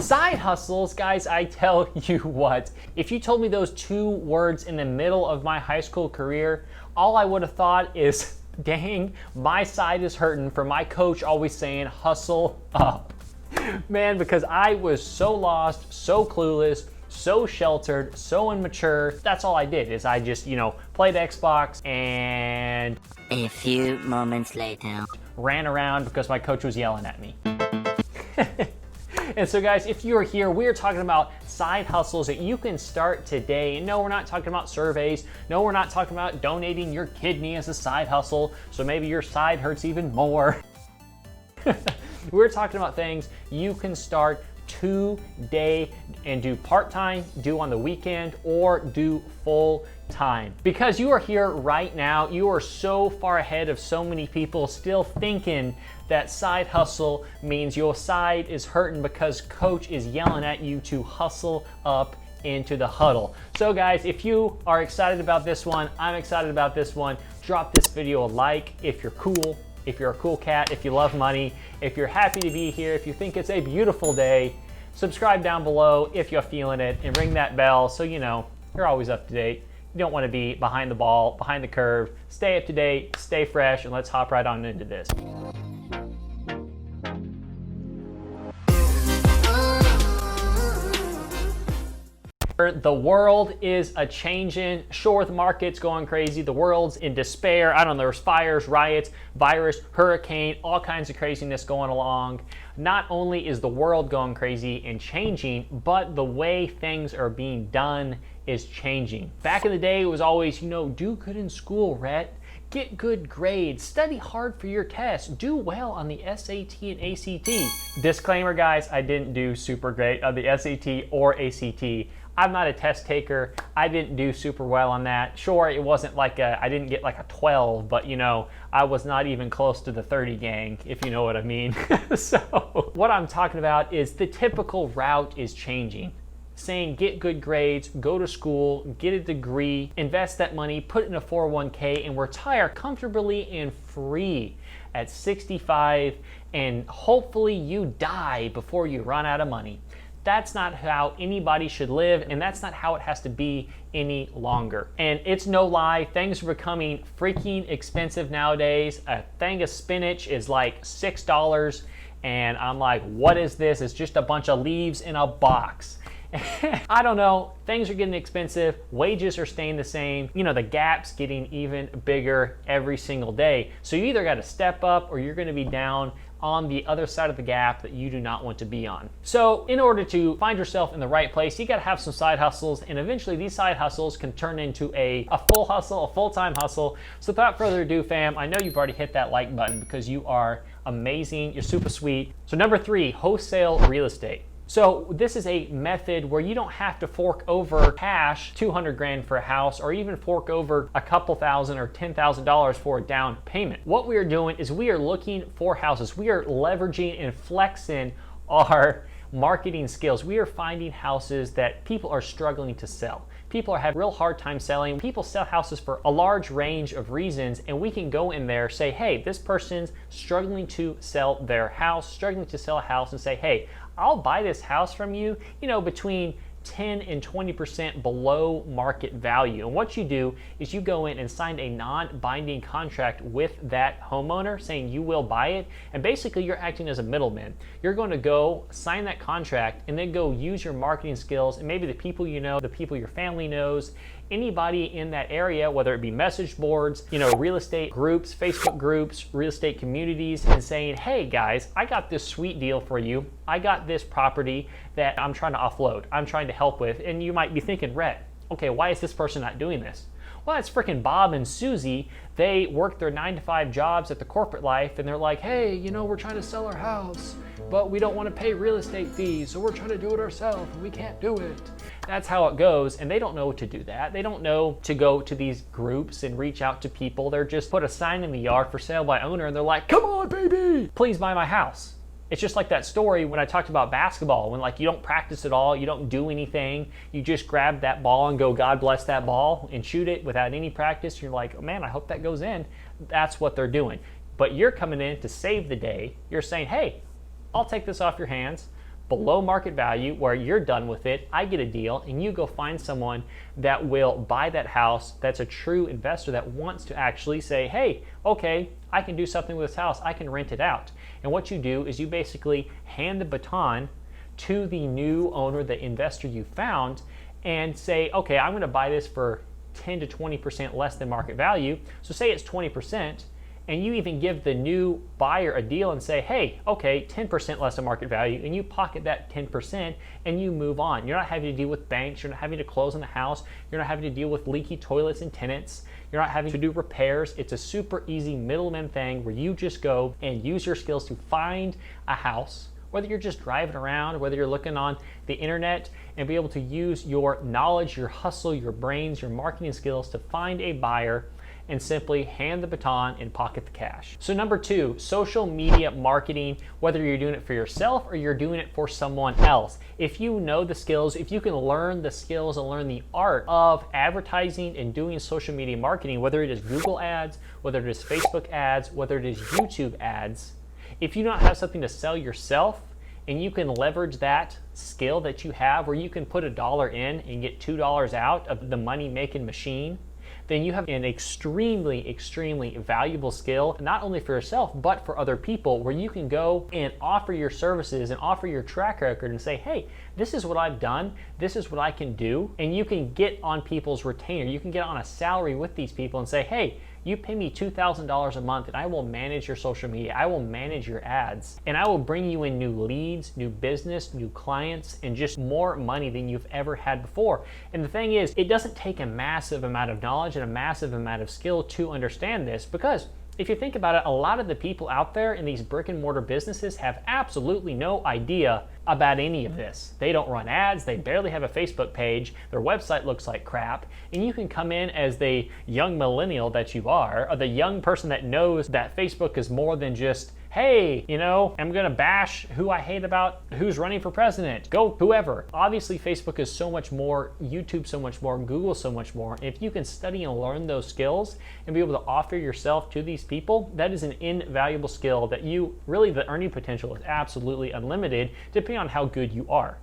Side hustles, guys, I tell you what, if you told me those two words in the middle of my high school career, all I would have thought is, dang, my side is hurting from my coach always saying, hustle up. Man, because I was so lost, so clueless, so sheltered, so immature. That's all I did is I just, played Xbox and a few moments later ran around because my coach was yelling at me. And so guys, if you're here, we're talking about side hustles that you can start today. And no, we're not talking about surveys. No, we're not talking about donating your kidney as a side hustle, so maybe your side hurts even more. We're talking about things you can start today and do part-time, do on the weekend, or do full-time. Because you are here right now, you are so far ahead of so many people still thinking that side hustle means your side is hurting because coach is yelling at you to hustle up into the huddle. So guys, if you are excited about this one, I'm excited about this one, drop this video a like if you're cool. If you're a cool cat, if you love money, if you're happy to be here, if you think it's a beautiful day, subscribe down below if you're feeling it, and ring that bell so you're always up to date. You don't want to be behind the ball, behind the curve. Stay up to date, stay fresh, and let's hop right on into this. The world is a changing. Sure, the market's going crazy. The world's in despair. I don't know, there's fires, riots, virus, hurricane, all kinds of craziness going along. Not only is the world going crazy and changing, but the way things are being done is changing. Back in the day, it was always, do good in school, Rhett. Get good grades, study hard for your tests, do well on the SAT and ACT. Disclaimer, guys, I didn't do super great on the SAT or ACT. I'm not a test taker. I didn't do super well on that. Sure, it wasn't like I didn't get like a 12, but I was not even close to the 30 gang, if you know what I mean. So what I'm talking about is the typical route is changing. Saying get good grades, go to school, get a degree, invest that money, put it in a 401k, and retire comfortably and free at 65, and hopefully you die before you run out of money. That's not how anybody should live, and that's not how it has to be any longer. And it's no lie, things are becoming freaking expensive nowadays. A thing of spinach is like $6, and I'm like, what is this? It's just a bunch of leaves in a box. I don't know, things are getting expensive, wages are staying the same, the gap's getting even bigger every single day. So you either got to step up or you're going to be down on the other side of the gap that you do not want to be on. So in order to find yourself in the right place, you got to have some side hustles, and eventually these side hustles can turn into a full hustle, a full-time hustle. So without further ado, fam, I know you've already hit that like button because you are amazing, you're super sweet. So number 3, wholesale real estate. So this is a method where you don't have to fork over cash, 200 grand for a house, or even fork over a couple thousand or $10,000 for a down payment. What we are doing is we are looking for houses. We are leveraging and flexing our marketing skills. We are finding houses that people are struggling to sell. People are having a real hard time selling. People sell houses for a large range of reasons, and we can go in there, say, hey, this person's struggling to sell their house, struggling to sell a house, and say, hey, I'll buy this house from you, between 10 and 20% below market value. And what you do is you go in and sign a non-binding contract with that homeowner saying you will buy it, and basically you're acting as a middleman. You're going to go sign that contract and then go use your marketing skills and maybe the people you know, the people your family knows, anybody in that area, whether it be message boards, real estate groups, Facebook groups, real estate communities, and saying, hey guys, I got this sweet deal for you. I got this property that I'm trying to offload. I'm trying to help with. And you might be thinking, Rhett, okay, why is this person not doing this? Well, it's freaking Bob and Susie. They work their 9-to-5 jobs at the corporate life, and they're like, hey, we're trying to sell our house, but we don't want to pay real estate fees, so we're trying to do it ourselves, and we can't do it. That's how it goes, and they don't know to do that. They don't know to go to these groups and reach out to people. They're just put a sign in the yard for sale by owner, and they're like, come on, baby, please buy my house. It's just like that story when I talked about basketball, when you don't practice at all, you don't do anything, you just grab that ball and go, God bless that ball, and shoot it without any practice. You're like, oh man, I hope that goes in. That's what they're doing. But you're coming in to save the day. You're saying, hey, I'll take this off your hands. below market value where you're done with it, I get a deal, and you go find someone that will buy that house that's a true investor that wants to actually say, hey, okay, I can do something with this house, I can rent it out. And what you do is you basically hand the baton to the new owner, the investor you found, and say, okay, I'm going to buy this for 10 to 20% less than market value. So say it's 20%, and you even give the new buyer a deal and say, hey, okay, 10% less than market value, and you pocket that 10% and you move on. You're not having to deal with banks, you're not having to close on the house, you're not having to deal with leaky toilets and tenants, you're not having to do repairs. It's a super easy middleman thing where you just go and use your skills to find a house, whether you're just driving around, whether you're looking on the internet, and be able to use your knowledge, your hustle, your brains, your marketing skills to find a buyer and simply hand the baton and pocket the cash. So number 2, social media marketing, whether you're doing it for yourself or you're doing it for someone else. If you know the skills, if you can learn the skills and learn the art of advertising and doing social media marketing, whether it is Google ads, whether it is Facebook ads, whether it is YouTube ads, if you don't have something to sell yourself and you can leverage that skill that you have where you can put $1 in and get $2 out of the money-making machine, then you have an extremely, extremely valuable skill, not only for yourself, but for other people, where you can go and offer your services and offer your track record and say, hey, this is what I've done, this is what I can do, and you can get on people's retainer. You can get on a salary with these people and say, hey, you pay me $2,000 a month and I will manage your social media, I will manage your ads, and I will bring you in new leads, new business, new clients, and just more money than you've ever had before. And the thing is, it doesn't take a massive amount of knowledge and a massive amount of skill to understand this, because if you think about it, a lot of the people out there in these brick and mortar businesses have absolutely no idea about any of this. They don't run ads, they barely have a Facebook page, their website looks like crap, and you can come in as the young millennial that you are, or the young person that knows that Facebook is more than just, hey, you know, I'm gonna bash who I hate about who's running for president. Go whoever. Obviously, Facebook is so much more, YouTube so much more, Google so much more. If you can study and learn those skills and be able to offer yourself to these people, that is an invaluable skill that you, really the earning potential is absolutely unlimited depending on how good you are.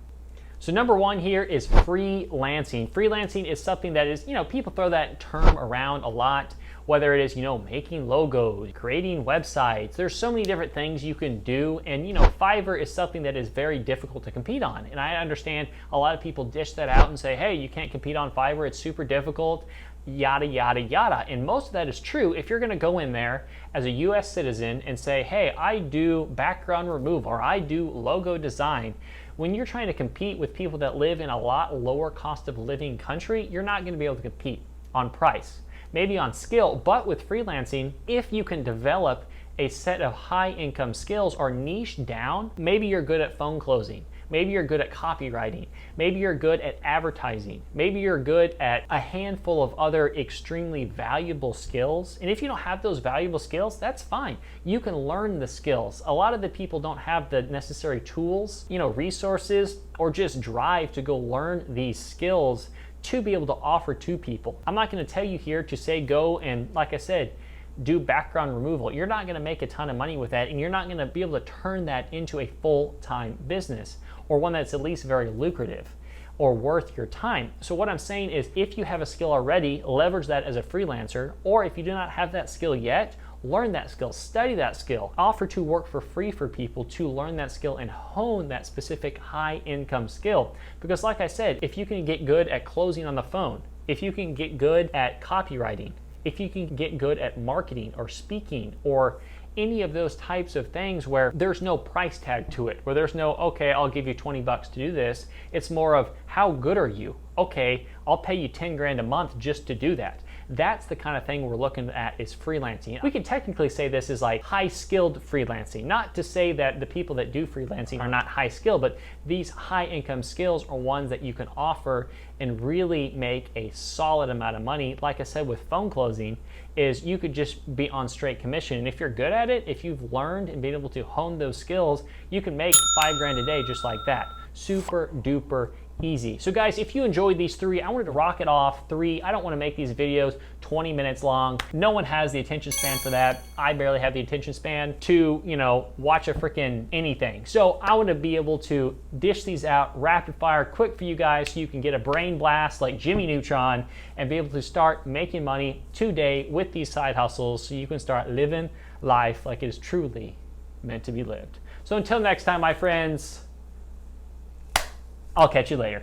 So number 1 here is freelancing. Freelancing is something that is, people throw that term around a lot, whether it is, making logos, creating websites. There's so many different things you can do, and Fiverr is something that is very difficult to compete on. And I understand a lot of people dish that out and say, hey, you can't compete on Fiverr, it's super difficult, yada, yada, yada. And most of that is true if you're gonna go in there as a US citizen and say, hey, I do background removal, or I do logo design. When you're trying to compete with people that live in a lot lower cost of living country, you're not gonna be able to compete on price, maybe on skill. But with freelancing, if you can develop a set of high income skills or niche down, maybe you're good at phone closing, maybe you're good at copywriting, maybe you're good at advertising, maybe you're good at a handful of other extremely valuable skills. And if you don't have those valuable skills, that's fine. You can learn the skills. A lot of the people don't have the necessary tools, resources, or just drive to go learn these skills to be able to offer to people. I'm not going to tell you here to say go and, like I said, do background removal. You're not going to make a ton of money with that, and you're not going to be able to turn that into a full-time business, or one that's at least very lucrative or worth your time. So what I'm saying is, if you have a skill already, leverage that as a freelancer, or if you do not have that skill yet, learn that skill, study that skill, offer to work for free for people to learn that skill and hone that specific high income skill. Because like I said, if you can get good at closing on the phone, if you can get good at copywriting, if you can get good at marketing or speaking or any of those types of things where there's no price tag to it, where there's no, okay, I'll give you 20 bucks to do this. It's more of, how good are you? Okay, I'll pay you 10 grand a month just to do that. That's the kind of thing we're looking at is freelancing. We can technically say this is like high-skilled freelancing. Not to say that the people that do freelancing are not high-skilled, but these high-income skills are ones that you can offer and really make a solid amount of money. Like I said, with phone closing, is you could just be on straight commission. And if you're good at it, if you've learned and been able to hone those skills, you can make 5 grand a day just like that. Super duper easy. So guys, if you enjoyed these 3, I wanted to rock it off 3. I don't want to make these videos 20 minutes long. No one has the attention span for that. I barely have the attention span to, you know, watch a freaking anything. So I want to be able to dish these out rapid fire, quick for you guys, so you can get a brain blast like Jimmy Neutron and be able to start making money today with these side hustles, so you can start living life like it is truly meant to be lived. So until next time, my friends, I'll catch you later.